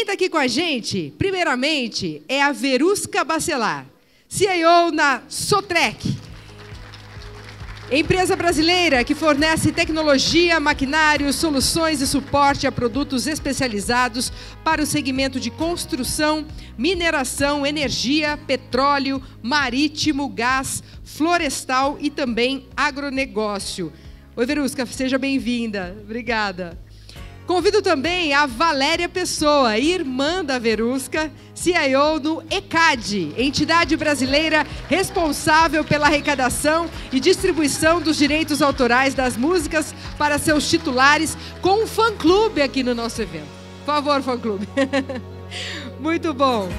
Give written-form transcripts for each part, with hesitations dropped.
está aqui com a gente, primeiramente, é a Verusca Bacelar, CIO na Sotrec, empresa brasileira que fornece tecnologia, maquinários, soluções e suporte a produtos especializados para o segmento de construção, mineração, energia, petróleo, marítimo, gás, florestal e também agronegócio. Oi, Verusca, seja bem-vinda. Obrigada. Convido também a Valéria Pessoa, irmã da Verusca, CIO no ECAD, entidade brasileira responsável pela arrecadação e distribuição dos direitos autorais das músicas para seus titulares, com um fã-clube aqui no nosso evento. Por favor, fã-clube. Muito bom.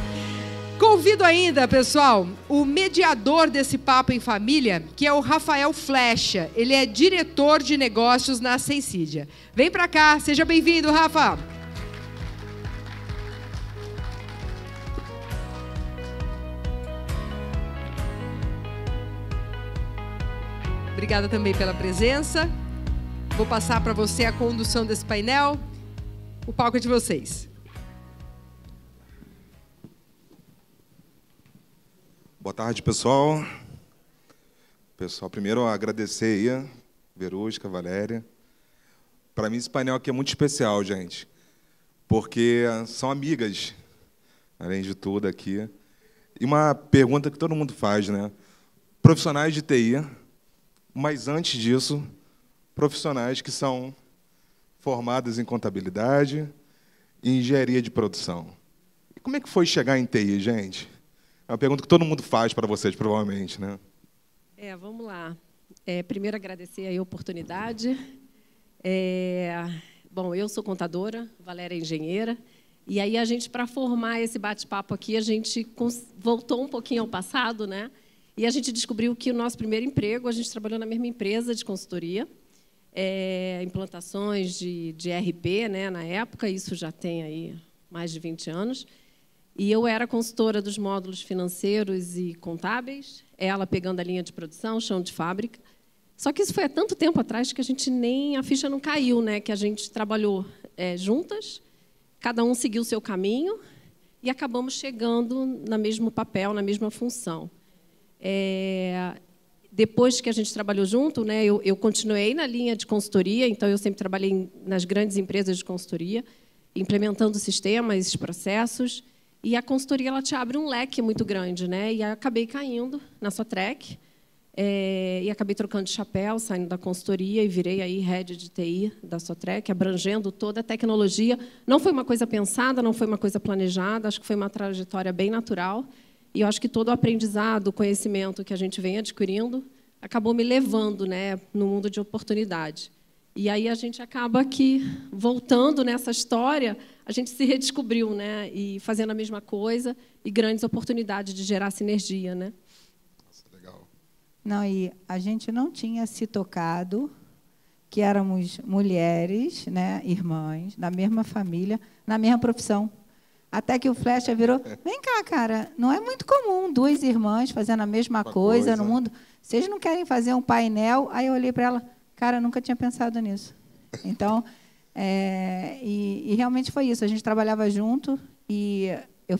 Convido ainda, pessoal, o mediador desse Papo em Família, que é o Rafael Flecha. Ele é diretor de negócios na Sensídia. Vem para cá, seja bem-vindo, Rafa. Obrigada também pela presença. Vou passar para você a condução desse painel. O palco é de vocês. Boa tarde, pessoal. Pessoal, primeiro agradecer aí, Verusca, Valéria. Para mim esse painel aqui é muito especial, gente, porque são amigas, além de tudo aqui. E uma pergunta que todo mundo faz, né? Profissionais de TI, mas antes disso, profissionais que são formados em contabilidade e engenharia de produção. E como é que foi chegar em TI, gente? É uma pergunta que todo mundo faz para vocês, provavelmente, né? Vamos lá. Primeiro, agradecer a oportunidade. Bom, eu sou contadora, Valéria é engenheira, e aí a gente, para formar esse bate-papo aqui, a gente voltou um pouquinho ao passado, né? E a gente descobriu que o nosso primeiro emprego, a gente trabalhou na mesma empresa de consultoria, implantações de ERP, né, na época, isso já tem aí mais de 20 anos. E eu era consultora dos módulos financeiros e contábeis, ela pegando a linha de produção, chão de fábrica. Só que isso foi há tanto tempo atrás que a ficha não caiu, né? Que a gente trabalhou juntas, cada um seguiu o seu caminho e acabamos chegando no mesmo papel, na mesma função. Depois que a gente trabalhou junto, né, eu continuei na linha de consultoria, então eu sempre trabalhei nas grandes empresas de consultoria, implementando sistemas, processos. E a consultoria ela te abre um leque muito grande, né? E aí acabei caindo na Sotrec, e acabei trocando de chapéu, saindo da consultoria e virei aí head de TI da Sotrec, abrangendo toda a tecnologia. Não foi uma coisa pensada, não foi uma coisa planejada, acho que foi uma trajetória bem natural. E eu acho que todo o aprendizado, o conhecimento que a gente vem adquirindo, acabou me levando, né, no mundo de oportunidade. E aí a gente acaba aqui, voltando nessa história, a gente se redescobriu, né? E fazendo a mesma coisa e grandes oportunidades de gerar sinergia, né? Nossa, legal. Não, e a gente não tinha se tocado que éramos mulheres, né, irmãs, da mesma família, na mesma profissão. Até que o Flecha virou, vem cá, cara, não é muito comum duas irmãs fazendo a mesma coisa no mundo. Vocês não querem fazer um painel? Aí eu olhei para ela, cara, nunca tinha pensado nisso. Então, e realmente foi isso. A gente trabalhava junto e eu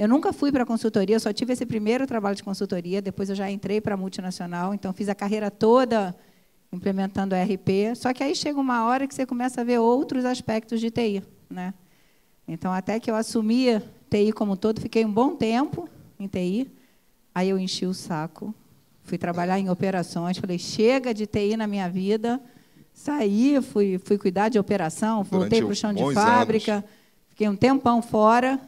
nunca fui para a consultoria, eu só tive esse primeiro trabalho de consultoria, depois eu já entrei para a multinacional, então fiz a carreira toda implementando ERP, só que aí chega uma hora que você começa a ver outros aspectos de TI, né? Então, até que eu assumia TI como um todo, fiquei um bom tempo em TI, aí eu enchi o saco, fui trabalhar em operações, falei, chega de TI na minha vida, saí, fui cuidar de operação, voltei para o chão de fábrica, fiquei um tempão fora,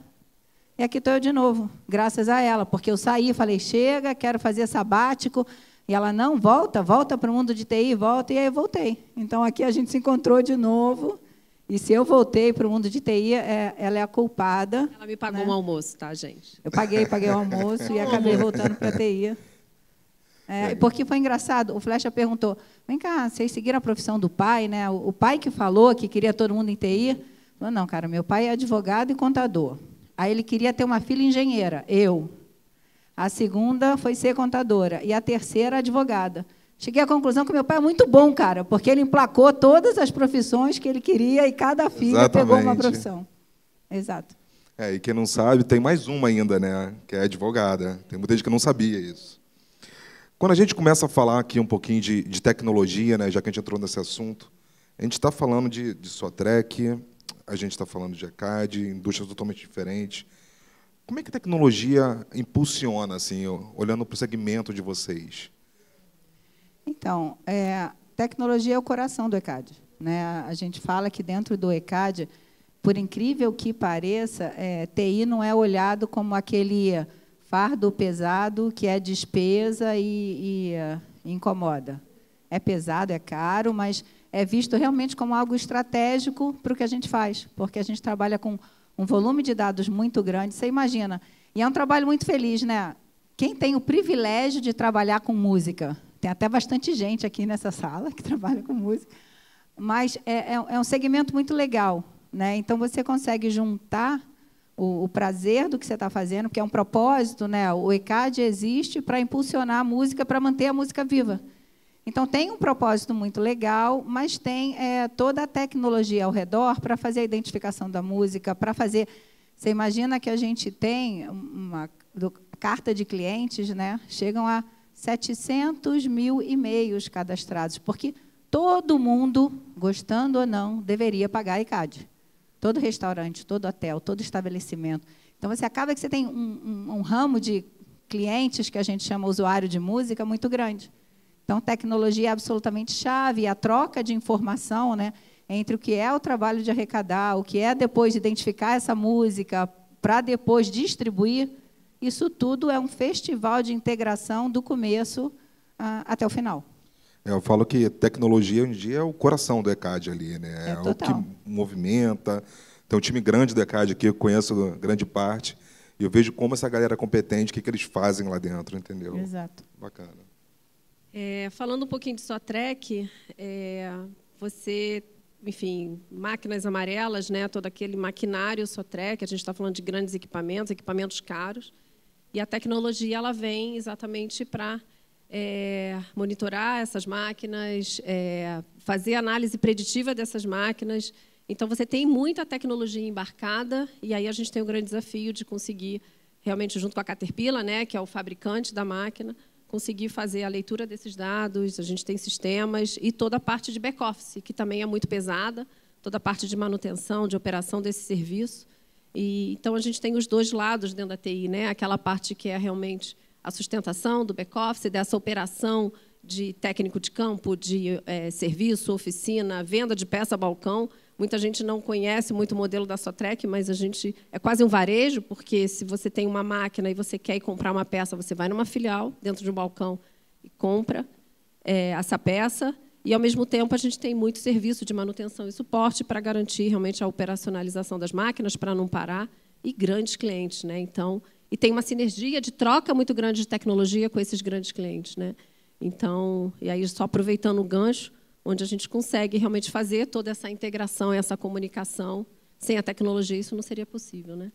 e aqui estou eu de novo, graças a ela, porque eu saí, falei, chega, quero fazer sabático, e ela, não, volta para o mundo de TI, volta, e aí eu voltei. Então, aqui a gente se encontrou de novo, e se eu voltei para o mundo de TI, ela é a culpada. Ela me pagou, né, um almoço, tá, gente? Eu paguei o almoço e acabei voltando para a TI. Porque foi engraçado, o Flecha perguntou, vem cá, vocês seguiram a profissão do pai, né? O pai que falou que queria todo mundo em TI, falou, não, cara, meu pai é advogado e contador. Aí ele queria ter uma filha engenheira, eu. A segunda foi ser contadora e a terceira advogada. Cheguei à conclusão que meu pai é muito bom, cara, porque ele emplacou todas as profissões que ele queria e cada filha pegou uma profissão. Exato. E quem não sabe, tem mais uma ainda, né? Que é advogada. Tem muita gente que não sabia isso. Quando a gente começa a falar aqui um pouquinho de tecnologia, né, já que a gente entrou nesse assunto, a gente está falando de Sotrec, a gente está falando de ECAD, indústrias totalmente diferentes. Como é que a tecnologia impulsiona, assim, olhando para o segmento de vocês? Então, tecnologia é o coração do ECAD, né? A gente fala que dentro do ECAD, por incrível que pareça, TI não é olhado como aquele fardo pesado que é despesa e incomoda. É pesado, é caro, mas é visto realmente como algo estratégico para o que a gente faz, porque a gente trabalha com um volume de dados muito grande, você imagina. E é um trabalho muito feliz, né? Quem tem o privilégio de trabalhar com música? Tem até bastante gente aqui nessa sala que trabalha com música, mas é um segmento muito legal, né? Então, você consegue juntar o prazer do que você está fazendo, que é um propósito, né? O ECAD existe para impulsionar a música, para manter a música viva. Então, tem um propósito muito legal, mas tem toda a tecnologia ao redor para fazer a identificação da música, para fazer... Você imagina que a gente tem uma carta de clientes, né? Chegam a 700 mil e-mails cadastrados, porque todo mundo, gostando ou não, deveria pagar ECAD. Todo restaurante, todo hotel, todo estabelecimento. Então, você acaba que você tem um ramo de clientes, que a gente chama usuário de música, muito grande. Então, tecnologia é absolutamente chave, e a troca de informação, né, entre o que é o trabalho de arrecadar, o que é depois de identificar essa música, para depois distribuir, isso tudo é um festival de integração do começo até o final. Eu falo que tecnologia, hoje em dia, é o coração do ECAD ali, né? É o que movimenta. Tem um time grande do ECAD aqui, eu conheço grande parte, e eu vejo como essa galera é competente, o que eles fazem lá dentro, entendeu? Exato. Bacana. Falando um pouquinho de Sotrec, você, enfim, máquinas amarelas, né, todo aquele maquinário Sotrec, a gente está falando de grandes equipamentos caros, e a tecnologia ela vem exatamente para monitorar essas máquinas, fazer análise preditiva dessas máquinas. Então, você tem muita tecnologia embarcada, e aí a gente tem o grande desafio de conseguir, realmente, junto com a Caterpillar, né, que é o fabricante da máquina, conseguir fazer a leitura desses dados. A gente tem sistemas e toda a parte de back-office, que também é muito pesada, toda a parte de manutenção, de operação desse serviço. Então, a gente tem os dois lados dentro da TI, né? Aquela parte que é realmente a sustentação do back-office, dessa operação de técnico de campo, de serviço, oficina, venda de peça balcão. Muita gente não conhece muito o modelo da Sotrec, mas a gente é quase um varejo, porque se você tem uma máquina e você quer ir comprar uma peça, você vai numa filial, dentro de um balcão, e compra essa peça. E, ao mesmo tempo, a gente tem muito serviço de manutenção e suporte para garantir realmente a operacionalização das máquinas, para não parar, e grandes clientes, né? Então, e tem uma sinergia de troca muito grande de tecnologia com esses grandes clientes, né? Então, e aí, só aproveitando o gancho, onde a gente consegue realmente fazer toda essa integração, essa comunicação. Sem a tecnologia, isso não seria possível, né?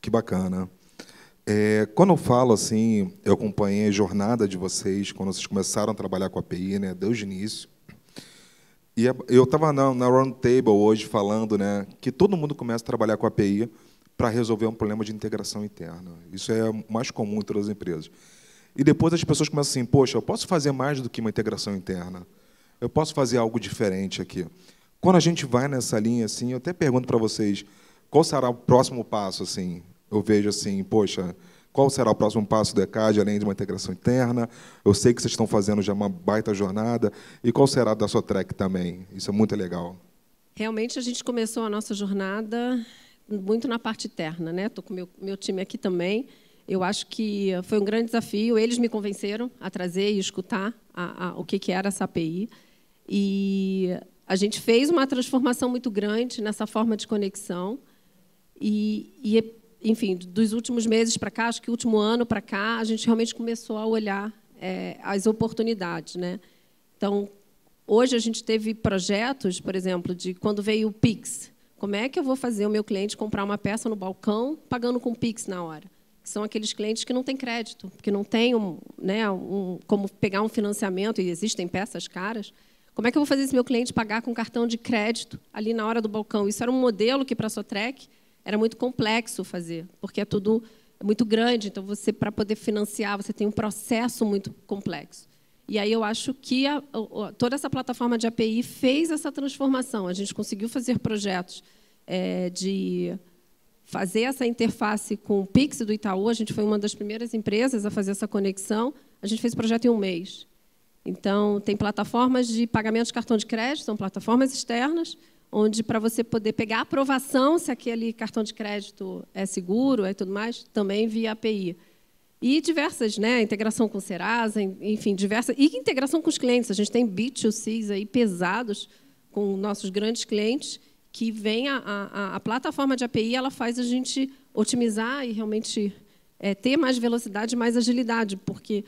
Que bacana. Quando eu falo assim, eu acompanhei a jornada de vocês, quando vocês começaram a trabalhar com a API, né, desde o início. E eu estava na Roundtable hoje falando, né, que todo mundo começa a trabalhar com a API para resolver um problema de integração interna. Isso é mais comum em todas as empresas. E depois as pessoas começam assim, poxa, eu posso fazer mais do que uma integração interna. Eu posso fazer algo diferente aqui. Quando a gente vai nessa linha, assim, eu até pergunto para vocês, qual será o próximo passo? Assim? Eu vejo assim, poxa, qual será o próximo passo do ECAD, além de uma integração interna? Eu sei que vocês estão fazendo já uma baita jornada. E qual será da Sotrec também? Isso é muito legal. Realmente, a gente começou a nossa jornada muito na parte interna, né? Estou com meu time aqui também. Eu acho que foi um grande desafio. Eles me convenceram a trazer e escutar o que era essa API. E a gente fez uma transformação muito grande nessa forma de conexão. Enfim, dos últimos meses para cá, acho que o último ano para cá, a gente realmente começou a olhar as oportunidades, né? Então, hoje a gente teve projetos, por exemplo, de quando veio o Pix. Como é que eu vou fazer o meu cliente comprar uma peça no balcão pagando com Pix na hora? Que são aqueles clientes que não têm crédito, que não têm como pegar um financiamento, e existem peças caras. Como é que eu vou fazer esse meu cliente pagar com cartão de crédito ali na hora do balcão? Isso era um modelo que, para a Sotrec, era muito complexo fazer, porque é tudo muito grande, então você, para poder financiar, você tem um processo muito complexo. E aí eu acho que toda essa plataforma de API fez essa transformação. A gente conseguiu fazer projetos de fazer essa interface com o Pix do Itaú. A gente foi uma das primeiras empresas a fazer essa conexão. A gente fez o projeto em 1 mês. Então, tem plataformas de pagamento de cartão de crédito, são plataformas externas, onde, para você poder pegar a aprovação se aquele cartão de crédito é seguro e tudo mais, também via API. E diversas, né, integração com o Serasa, enfim, diversas, e integração com os clientes. A gente tem B2Cs aí pesados com nossos grandes clientes, que vem a plataforma de API, ela faz a gente otimizar e realmente ter mais velocidade, mais agilidade, porque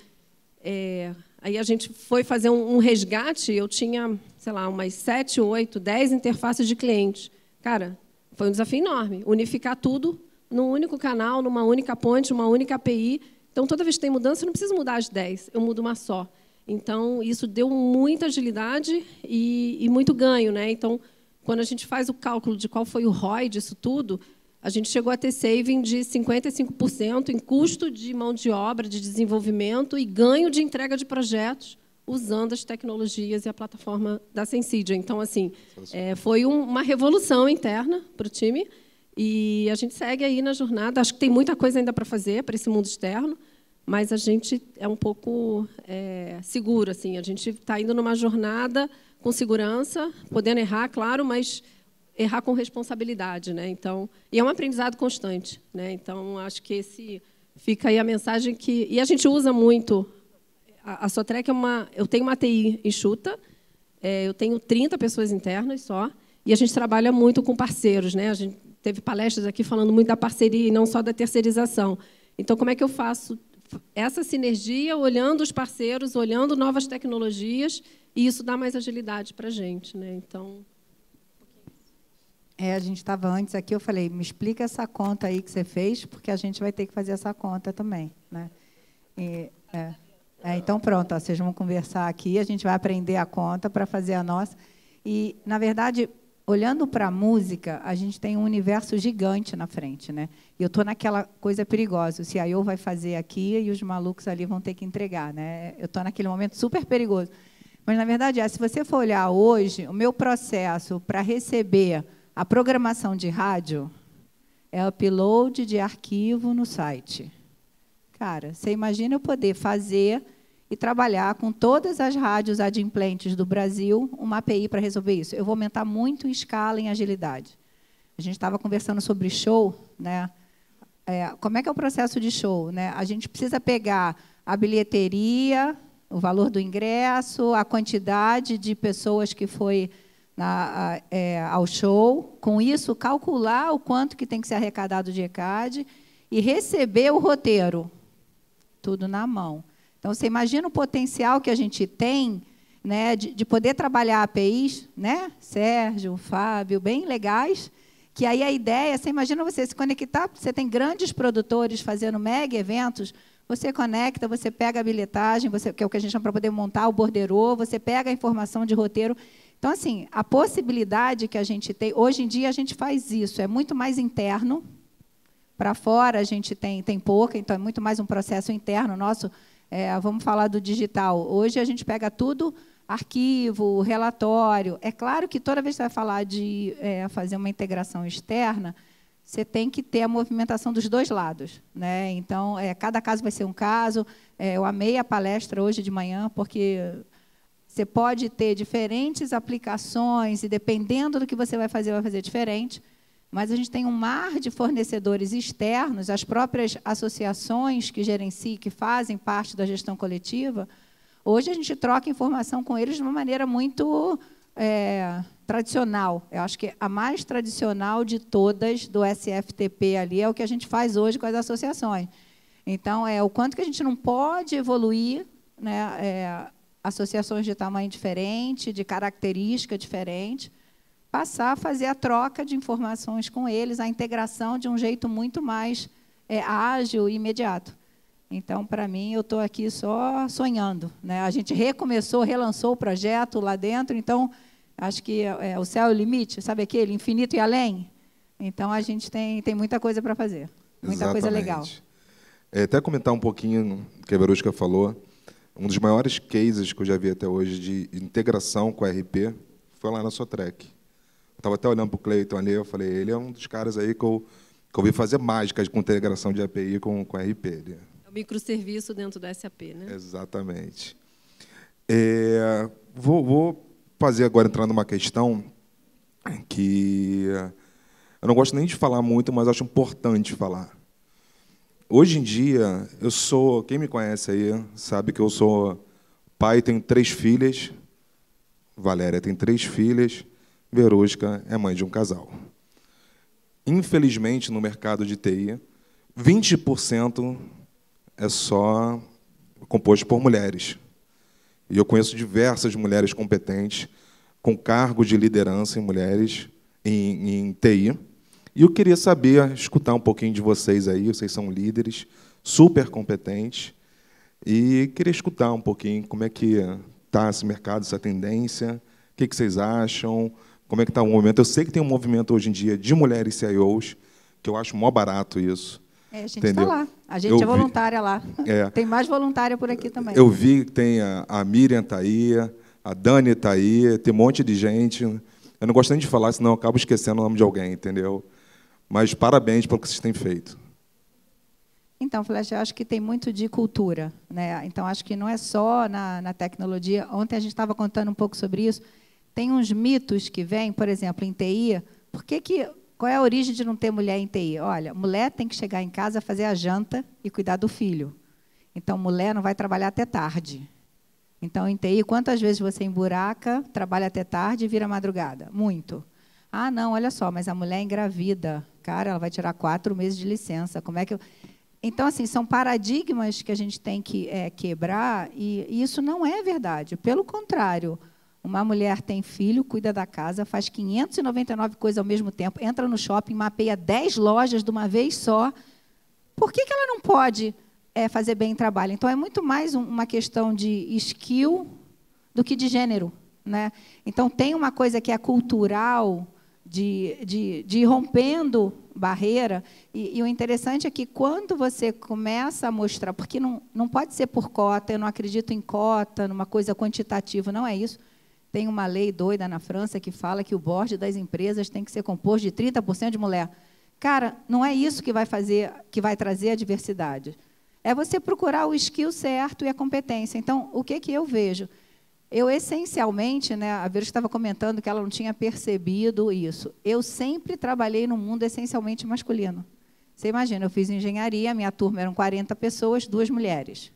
aí a gente foi fazer um resgate, eu tinha, sei lá, umas 7, 8, 10 interfaces de clientes. Cara, foi um desafio enorme, unificar tudo num único canal, numa única ponte, uma única API. Então, toda vez que tem mudança, eu não preciso mudar as 10, eu mudo uma só. Então, isso deu muita agilidade e muito ganho, né? Então, quando a gente faz o cálculo de qual foi o ROI disso tudo, a gente chegou a ter saving de 55% em custo de mão de obra, de desenvolvimento e ganho de entrega de projetos usando as tecnologias e a plataforma da Sensidia. Então, assim, foi uma revolução interna para o time e a gente segue aí na jornada. Acho que tem muita coisa ainda para fazer para esse mundo externo, mas a gente é um pouco seguro. Assim, a gente está indo numa jornada com segurança, podendo errar, claro, mas errar com responsabilidade, né? Então, e é um aprendizado constante, né? Então, acho que fica aí a mensagem que e a gente usa muito a Sotrec eu tenho uma TI enxuta, eu tenho 30 pessoas internas só, e a gente trabalha muito com parceiros, né? A gente teve palestras aqui falando muito da parceria e não só da terceirização. Então, como é que eu faço essa sinergia, olhando os parceiros, olhando novas tecnologias, e isso dá mais agilidade para a gente, né? Então, a gente estava antes aqui, eu falei, me explica essa conta aí que você fez, porque a gente vai ter que fazer essa conta também, né? Então, pronto, vocês vão conversar aqui, a gente vai aprender a conta para fazer a nossa. E, na verdade, olhando para a música, a gente tem um universo gigante na frente, né? E eu estou naquela coisa perigosa, o CIO vai fazer aqui e os malucos ali vão ter que entregar, né? Eu estou naquele momento super perigoso. Mas, na verdade, se você for olhar hoje, o meu processo para receber a programação de rádio é upload de arquivo no site. Cara, você imagina eu poder fazer e trabalhar com todas as rádios adimplentes do Brasil uma API para resolver isso. Eu vou aumentar muito em escala, em agilidade. A gente estava conversando sobre show, né? Como é que é o processo de show, né? A gente precisa pegar a bilheteria, o valor do ingresso, a quantidade de pessoas que foi ao show, com isso calcular o quanto que tem que ser arrecadado de ECAD e receber o roteiro, tudo na mão. Então, você imagina o potencial que a gente tem, né, de poder trabalhar APIs, né? Sérgio, Fábio, bem legais, que aí a ideia, você imagina você se conectar, você tem grandes produtores fazendo mega eventos, você conecta, você pega a bilhetagem, que é o que a gente chama para poder montar o borderô, você pega a informação de roteiro. Então, assim, a possibilidade que a gente tem, hoje em dia a gente faz isso, é muito mais interno, para fora a gente tem pouca, então é muito mais um processo interno nosso. Vamos falar do digital. Hoje a gente pega tudo, arquivo, relatório. É claro que toda vez que você vai falar de fazer uma integração externa, você tem que ter a movimentação dos dois lados, né? Então, cada caso vai ser um caso. Eu amei a palestra hoje de manhã, porque você pode ter diferentes aplicações e, dependendo do que você vai fazer diferente. Mas a gente tem um mar de fornecedores externos, as próprias associações que gerenciam, que fazem parte da gestão coletiva. Hoje a gente troca informação com eles de uma maneira muito tradicional. Eu acho que a mais tradicional de todas do SFTP ali é o que a gente faz hoje com as associações. Então, o quanto que a gente não pode evoluir, né, associações de tamanho diferente, de característica diferente, passar a fazer a troca de informações com eles, a integração de um jeito muito mais ágil e imediato. Então, para mim, eu estou aqui só sonhando, né? A gente relançou o projeto lá dentro, então, acho que o céu é o limite, sabe aquele infinito e além? Então, a gente tem muita coisa para fazer, muita coisa legal. Até comentar um pouquinho do que a Verusca falou, um dos maiores cases que eu já vi até hoje de integração com a RP foi lá na Sotrec. Eu estava até olhando para o Cleiton ali, eu falei, ele é um dos caras aí que eu vi fazer mágicas com integração de API com a RP. É o microserviço dentro da SAP, né? Exatamente. Vou fazer agora, entrar numa questão que eu não gosto nem de falar muito, mas acho importante falar. Hoje em dia, quem me conhece aí sabe que eu sou pai, tenho 3 filhas. Valéria tem 3 filhas. Verusca é mãe de um casal. Infelizmente, no mercado de TI, 20% é só composto por mulheres. E eu conheço diversas mulheres competentes, com cargo de liderança em mulheres em TI. E eu queria escutar um pouquinho de vocês aí, vocês são líderes, super competentes, e queria escutar um pouquinho como é que está esse mercado, essa tendência, o que vocês acham, como é que está o movimento. Eu sei que tem um movimento hoje em dia de mulheres CIOs, que eu acho mó barato isso. A gente está lá, a gente é voluntária lá. Tem mais voluntária por aqui também. Eu vi que tem a Miriam está aí, a Dani está aí, tem um monte de gente. Eu não gosto nem de falar, senão eu acabo esquecendo o nome de alguém, entendeu? Mas parabéns pelo que vocês têm feito. Então, Flash, eu acho que tem muito de cultura, né? Então, acho que não é só na tecnologia. Ontem a gente estava contando um pouco sobre isso. Tem uns mitos que vêm, por exemplo, em TI. Qual é a origem de não ter mulher em TI? Olha, mulher tem que chegar em casa, fazer a janta e cuidar do filho. Então, mulher não vai trabalhar até tarde. Então, em TI, quantas vezes você emburaca, trabalha até tarde e vira madrugada? Muito. Ah, não, olha só, mas a mulher engravida. Cara, ela vai tirar 4 meses de licença. Como é que Então, assim, são paradigmas que a gente tem que quebrar, e isso não é verdade. Pelo contrário, uma mulher tem filho, cuida da casa, faz 599 coisas ao mesmo tempo, entra no shopping, mapeia 10 lojas de uma vez só. Por que ela não pode fazer bem o trabalho? Então, é muito mais uma questão de skill do que de gênero, né? Então, tem uma coisa que é cultural, de ir rompendo barreira, e o interessante é que quando você começa a mostrar, porque não pode ser por cota, eu não acredito em cota, numa coisa quantitativa, não é isso. Tem uma lei doida na França que fala que o board das empresas tem que ser composto de 30% de mulher. Cara, não é isso que vai trazer a diversidade. É você procurar o skill certo e a competência. Então, o que eu vejo? Eu, essencialmente, né, a Vera estava comentando que ela não tinha percebido isso. Eu sempre trabalhei num mundo essencialmente masculino. Você imagina, eu fiz engenharia, minha turma eram 40 pessoas, 2 mulheres.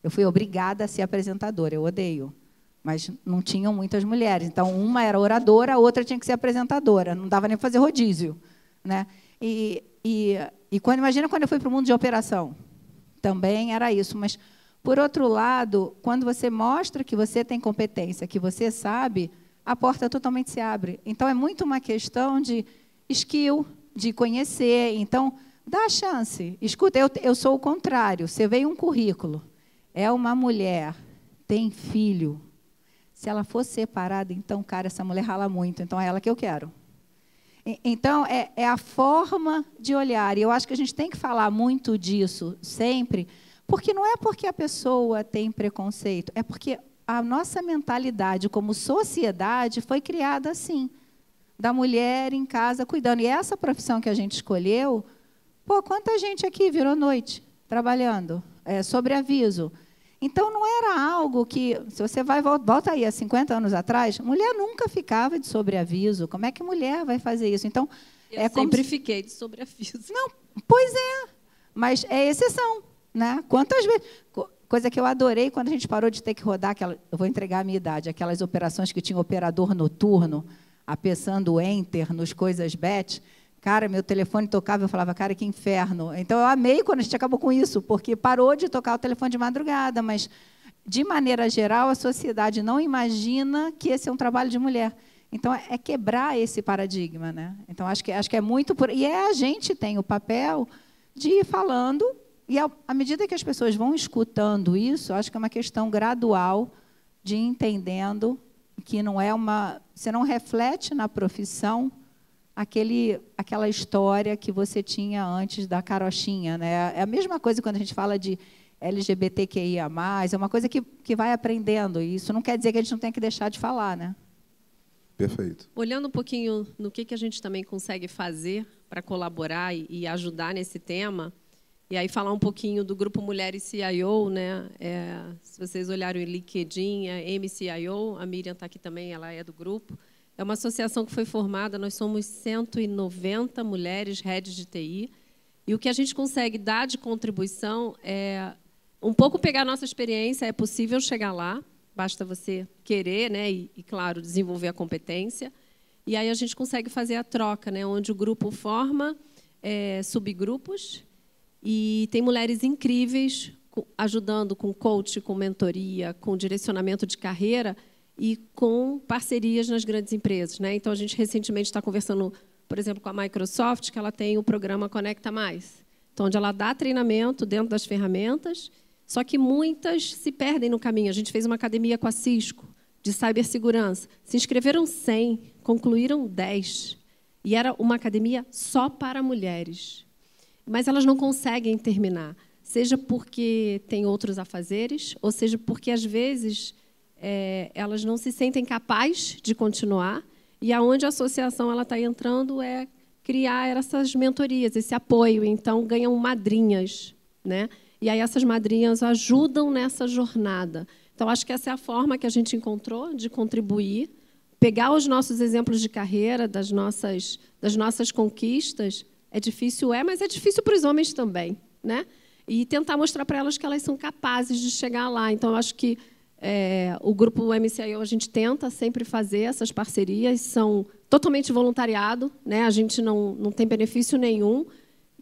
Eu fui obrigada a ser apresentadora, eu odeio. Mas não tinham muitas mulheres. Então, uma era oradora, a outra tinha que ser apresentadora. Não dava nem para fazer rodízio, né? Imagina quando eu fui para o mundo de operação. Também era isso, mas... Por outro lado, quando você mostra que você tem competência, que você sabe, a porta totalmente se abre. Então, é muito uma questão de skill, de conhecer. Então, dá a chance. Escuta, eu sou o contrário. Você veio um currículo, é uma mulher, tem filho. Se ela for separada, então, cara, essa mulher rala muito. Então, é ela que eu quero. Então, é a forma de olhar. E eu acho que a gente tem que falar muito disso sempre, porque não é porque a pessoa tem preconceito, é porque a nossa mentalidade como sociedade foi criada assim, da mulher em casa cuidando. E essa profissão que a gente escolheu, quanta gente aqui virou noite trabalhando, sobre aviso. Então, não era algo que, se você volta aí, há 50 anos atrás, mulher nunca ficava de sobreaviso. Como é que mulher vai fazer isso? Então, eu sempre fiquei de sobreaviso. Não, pois é, mas é exceção. Né? Quantas vezes? Coisa que eu adorei quando a gente parou de ter que rodar, eu vou entregar a minha idade, aquelas operações que tinha operador noturno, apertando enter nos coisas bet. Cara, meu telefone tocava, eu falava, cara, que inferno. Então, eu amei quando a gente acabou com isso, porque parou de tocar o telefone de madrugada, mas, de maneira geral, a sociedade não imagina que esse é um trabalho de mulher. Então, é quebrar esse paradigma. Né? Então, acho que é muito... E a gente tem o papel de ir falando. E, à medida que as pessoas vão escutando isso, acho que é uma questão gradual de ir entendendo que não é uma... Você não reflete na profissão aquela história que você tinha antes da carochinha, né? É a mesma coisa quando a gente fala de LGBTQIA+, é uma coisa que vai aprendendo, e isso não quer dizer que a gente não tem que deixar de falar, né? Perfeito. Olhando um pouquinho no que a gente também consegue fazer para colaborar e ajudar nesse tema, e aí falar um pouquinho do Grupo Mulheres CIO, né? Se vocês olharem o LinkedIn, a MCIO, a Miriam está aqui também, ela é do grupo. É uma associação que foi formada, nós somos 190 mulheres heads de TI, e o que a gente consegue dar de contribuição é um pouco pegar a nossa experiência, é possível chegar lá, basta você querer, né, e claro, desenvolver a competência. E aí a gente consegue fazer a troca, né, onde o grupo forma subgrupos, e tem mulheres incríveis ajudando com coach, com mentoria, com direcionamento de carreira e com parcerias nas grandes empresas, né? Então, a gente recentemente está conversando, por exemplo, com a Microsoft, que ela tem o programa Conecta Mais, então, onde ela dá treinamento dentro das ferramentas, só que muitas se perdem no caminho. A gente fez uma academia com a Cisco, de cibersegurança. Se inscreveram 100, concluíram 10. E era uma academia só para mulheres. Mas elas não conseguem terminar, seja porque tem outros afazeres, ou seja porque, às vezes, elas não se sentem capazes de continuar, e aonde a associação está entrando é criar essas mentorias, esse apoio. Então, ganham madrinhas, né? E aí essas madrinhas ajudam nessa jornada. Então, acho que essa é a forma que a gente encontrou de contribuir, pegar os nossos exemplos de carreira, das nossas conquistas. É difícil, mas é difícil para os homens também, né? E tentar mostrar para elas que elas são capazes de chegar lá. Então, eu acho que o grupo MCIO, a gente tenta sempre fazer essas parcerias, são totalmente voluntariado, né? A gente não tem benefício nenhum,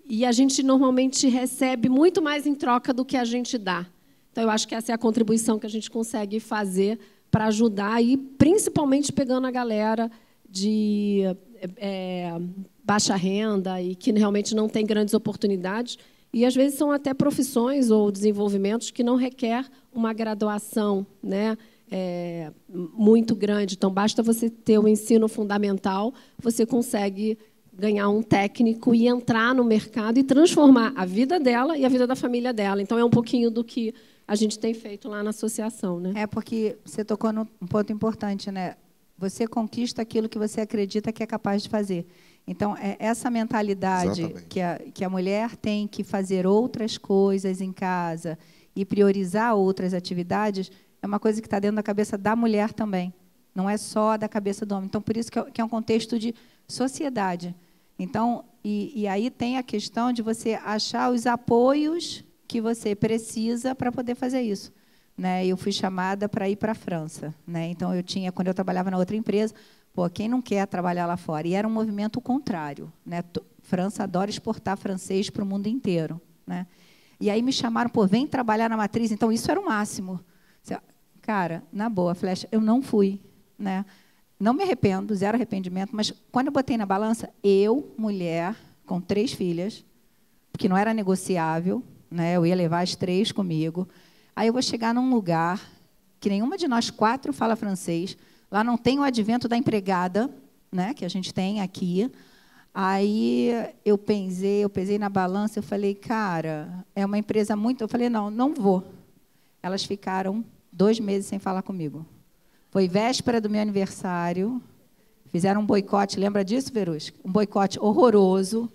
e a gente normalmente recebe muito mais em troca do que a gente dá. Então, eu acho que essa é a contribuição que a gente consegue fazer para ajudar, e principalmente pegando a galera de baixa renda e que realmente não tem grandes oportunidades, e às vezes são até profissões ou desenvolvimentos que não requer uma graduação, né, muito grande. Então, basta você ter o ensino fundamental, você consegue ganhar um técnico e entrar no mercado e transformar a vida dela e a vida da família dela. Então, é um pouquinho do que a gente tem feito lá na associação, né? Porque você tocou num ponto importante, né? Você conquista aquilo que você acredita que é capaz de fazer. Então, essa mentalidade que a mulher tem que fazer outras coisas em casa e priorizar outras atividades é uma coisa que está dentro da cabeça da mulher também, não é só da cabeça do homem. Então, por isso que é um contexto de sociedade. Então, e aí tem a questão de você achar os apoios que você precisa para poder fazer isso. Né? Eu fui chamada para ir para a França, né? Então, quando eu trabalhava na outra empresa, quem não quer trabalhar lá fora? E era um movimento contrário, né? França adora exportar francês para o mundo inteiro, né? E aí me chamaram, vem trabalhar na matriz. Então, isso era o máximo. Cara, na boa, Flecha, eu não fui, né? Não me arrependo, zero arrependimento, mas quando eu botei na balança, eu, mulher, com 3 filhas, porque não era negociável, né? Eu ia levar as 3 comigo. Aí eu vou chegar num lugar que nenhuma de nós 4 fala francês. Lá não tem o advento da empregada, né, que a gente tem aqui. Aí eu pesei na balança, eu falei, cara, é uma empresa muito... Eu falei, não vou. Elas ficaram 2 meses sem falar comigo. Foi véspera do meu aniversário, fizeram um boicote, lembra disso, Verusca? Um boicote horroroso.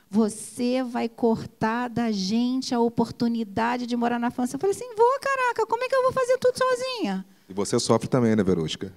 Você vai cortar da gente a oportunidade de morar na França. Eu falei assim, vou, caraca, como é que eu vou fazer tudo sozinha? E você sofre também, né, Verusca?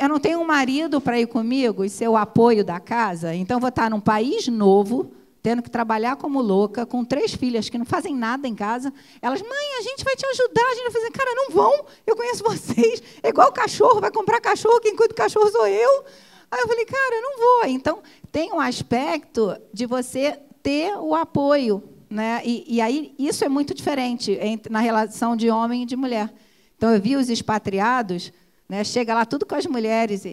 Eu não tenho um marido para ir comigo e ser o apoio da casa, então vou estar num país novo, tendo que trabalhar como louca, com 3 filhas que não fazem nada em casa. Elas, mãe, a gente vai te ajudar. A gente vai fazer, cara, não vão, eu conheço vocês. É igual cachorro, vai comprar cachorro, quem cuida do cachorro sou eu. Aí eu falei, cara, eu não vou. Então, tem um aspecto de você ter o apoio, né? E aí, isso é muito diferente na relação de homem e de mulher. Então, eu vi os expatriados, né, chega lá tudo com as mulheres,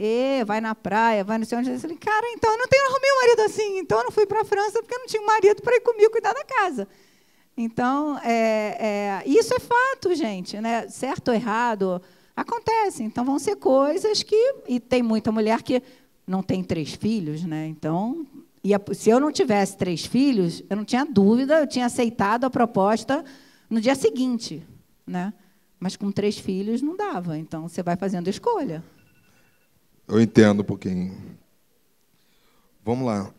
vai na praia, vai no céu. Eu falei, cara, então eu não arrumei um marido assim, então eu não fui para a França porque eu não tinha um marido para ir comigo cuidar da casa. Então, isso é fato, gente, né? Certo ou errado, acontece. Então, vão ser coisas que... E tem muita mulher que não tem 3 filhos, né? Então, se eu não tivesse 3 filhos, eu não tinha dúvida, eu tinha aceitado a proposta no dia seguinte, né? Mas com 3 filhos não dava. Então, você vai fazendo escolha. Eu entendo um pouquinho. Vamos lá.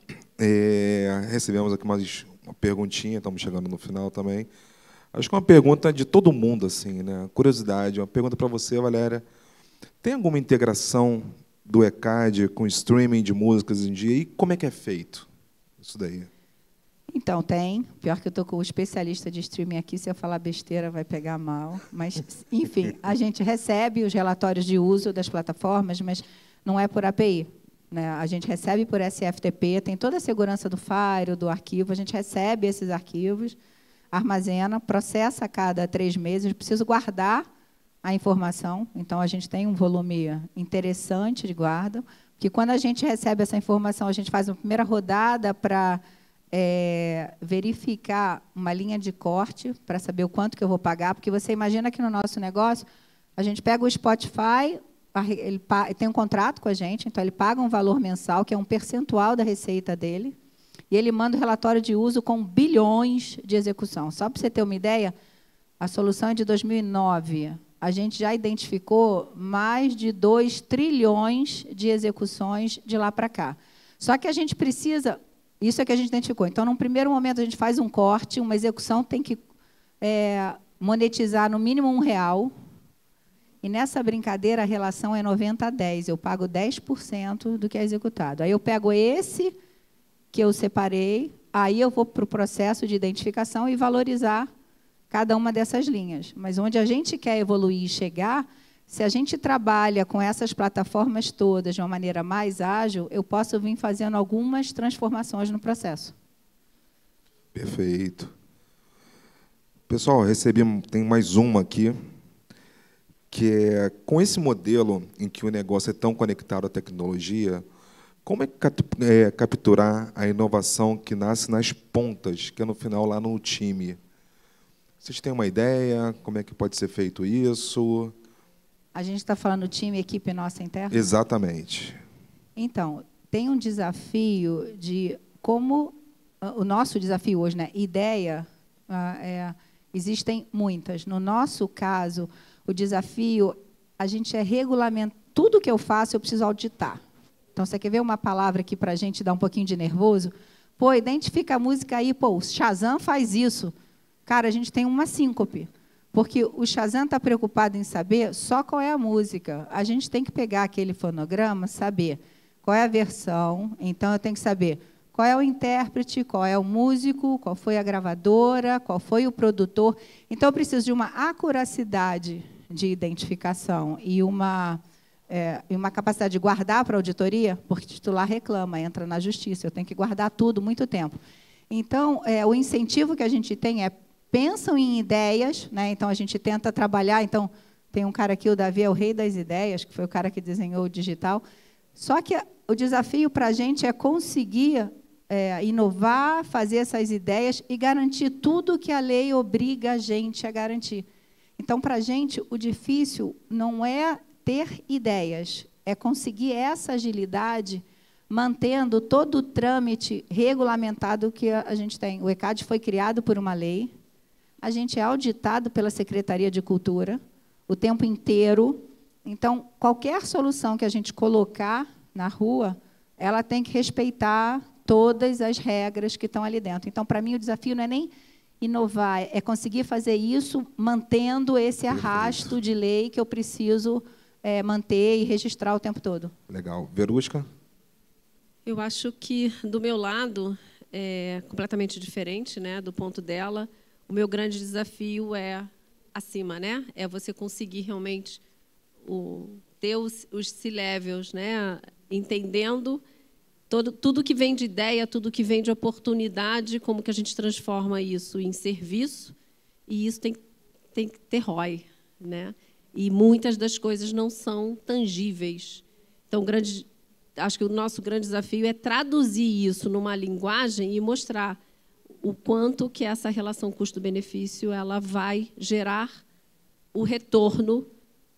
Recebemos aqui mais uma perguntinha, estamos chegando no final também. Acho que é uma pergunta de todo mundo, assim, né? Curiosidade, uma pergunta para você, Valéria. Tem alguma integração do ECAD com streaming de músicas em dia? E como é que é feito isso daí? Então, tem. Pior que eu estou com o especialista de streaming aqui, se eu falar besteira vai pegar mal. Mas, enfim, a gente recebe os relatórios de uso das plataformas, mas não é por API. Né? A gente recebe por SFTP, tem toda a segurança do file, do arquivo, a gente recebe esses arquivos, armazena, processa a cada 3 meses, preciso guardar a informação, então a gente tem um volume interessante de guarda, que quando a gente recebe essa informação, a gente faz uma primeira rodada para verificar uma linha de corte, para saber o quanto que eu vou pagar, porque você imagina que no nosso negócio, a gente pega o Spotify, ele tem um contrato com a gente, então ele paga um valor mensal, que é um percentual da receita dele, e ele manda o relatório de uso com bilhões de execução. Só para você ter uma ideia, a solução é de 2009. A gente já identificou mais de 2 trilhões de execuções de lá para cá. Só que a gente precisa... Isso é que a gente identificou. Então, num primeiro momento, a gente faz um corte, uma execução tem que monetizar no mínimo R$1. E nessa brincadeira, a relação é 90-10. Eu pago 10% do que é executado. Aí eu pego esse que eu separei, aí eu vou para o processo de identificação e valorizar cada uma dessas linhas. Mas onde a gente quer evoluir e chegar, se a gente trabalha com essas plataformas todas de uma maneira mais ágil, eu posso vir fazendo algumas transformações no processo. Perfeito. Pessoal, tem mais uma aqui, que é, com esse modelo em que o negócio é tão conectado à tecnologia, como é capturar a inovação que nasce nas pontas, que é no final lá no time? Vocês têm uma ideia? Como é que pode ser feito isso? A gente está falando time, equipe nossa interna? Exatamente. Então, tem um desafio de como... O nosso desafio hoje, né? Ideia, existem muitas. No nosso caso, o desafio, a gente regulamentar. Tudo que eu faço, eu preciso auditar. Então, você quer ver uma palavra aqui para a gente dar um pouquinho de nervoso? Pô, identifica a música aí, pô, o Shazam faz isso. Cara, a gente tem uma síncope, porque o Shazam está preocupado em saber só qual é a música. A gente tem que pegar aquele fonograma, saber qual é a versão, então eu tenho que saber qual é o intérprete, qual é o músico, qual foi a gravadora, qual foi o produtor. Então, eu preciso de uma acuracidade de identificação e uma capacidade de guardar para a auditoria, porque o titular reclama, entra na justiça, eu tenho que guardar tudo muito tempo. Então, o incentivo que a gente tem é pensam em ideias, né? Então a gente tenta trabalhar. Então tem um cara aqui, o Davi é o rei das ideias, que foi o cara que desenhou o digital. Só que o desafio para a gente é conseguir inovar, fazer essas ideias e garantir tudo que a lei obriga a gente a garantir. Então, para a gente, o difícil não é ter ideias, é conseguir essa agilidade mantendo todo o trâmite regulamentado que a gente tem. O ECAD foi criado por uma lei, a gente é auditado pela Secretaria de Cultura o tempo inteiro. Então, qualquer solução que a gente colocar na rua, ela tem que respeitar todas as regras que estão ali dentro. Então, para mim, o desafio não é nem inovar, é conseguir fazer isso mantendo esse arrasto de lei que eu preciso manter e registrar o tempo todo. Legal. Verusca? Eu acho que, do meu lado, é completamente diferente, né, do ponto dela. O meu grande desafio é acima, né? É você conseguir realmente ter os C-levels, né, entendendo tudo que vem de ideia, tudo que vem de oportunidade, como que a gente transforma isso em serviço, e isso tem que ter ROI, né? E muitas das coisas não são tangíveis. Então, acho que o nosso grande desafio é traduzir isso numa linguagem e mostrar o quanto que essa relação custo-benefício ela vai gerar o retorno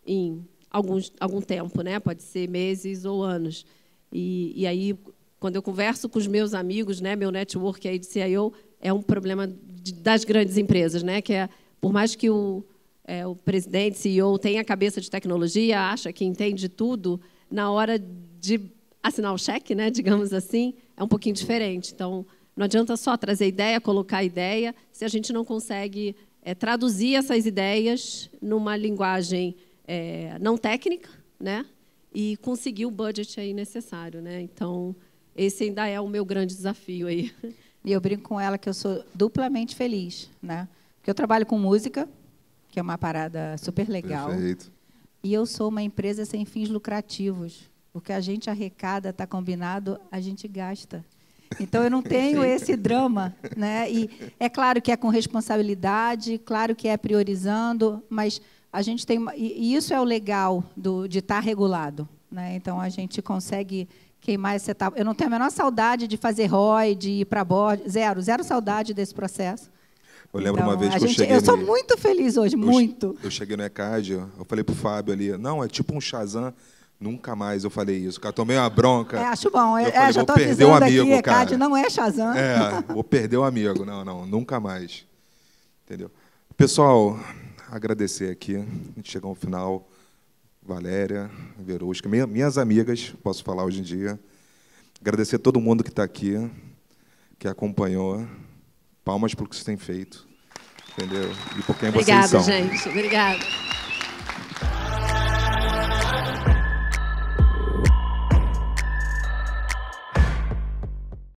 em algum tempo, né? Pode ser meses ou anos. E aí, quando eu converso com os meus amigos, né, meu network aí de CIO, é um problema das grandes empresas, né, que é, por mais que o presidente, CEO, tenha a cabeça de tecnologia, acha que entende tudo, na hora de assinar o cheque, né, digamos assim, é um pouquinho diferente. Então, não adianta só trazer ideia, colocar ideia, se a gente não consegue traduzir essas ideias numa linguagem não técnica, né, e conseguir o budget aí necessário, né? Então, esse ainda é o meu grande desafio aí. E eu brinco com ela que eu sou duplamente feliz, né? Porque eu trabalho com música, que é uma parada super legal. Perfeito. E eu sou uma empresa sem fins lucrativos. O que a gente arrecada, está combinado, a gente gasta. Então, eu não tenho esse drama, né? E é claro que é com responsabilidade, claro que é priorizando, mas a gente tem... E isso é o legal de estar regulado, né? Então, a gente consegue queimar essa etapa. Eu não tenho a menor saudade de fazer ROI, de ir para board. Zero saudade desse processo. Eu lembro então, uma vez que eu cheguei... Eu sou muito feliz hoje, muito. Eu cheguei no ECAD, eu falei pro Fábio ali, não, é tipo um Shazam. Nunca mais eu falei isso. Cara, tomei uma bronca. Acho bom. Eu falei, já vou perder o amigo, aqui, cara. ECAD não é Shazam. Vou perder o amigo. Não, nunca mais. Entendeu? Pessoal, agradecer aqui. A gente chegou ao final. Valéria, Verusca, minhas amigas, posso falar hoje em dia. Agradecer a todo mundo que está aqui, que acompanhou. Palmas pelo que vocês têm feito. Entendeu? E por quem vocês são. Obrigada, gente. Obrigada.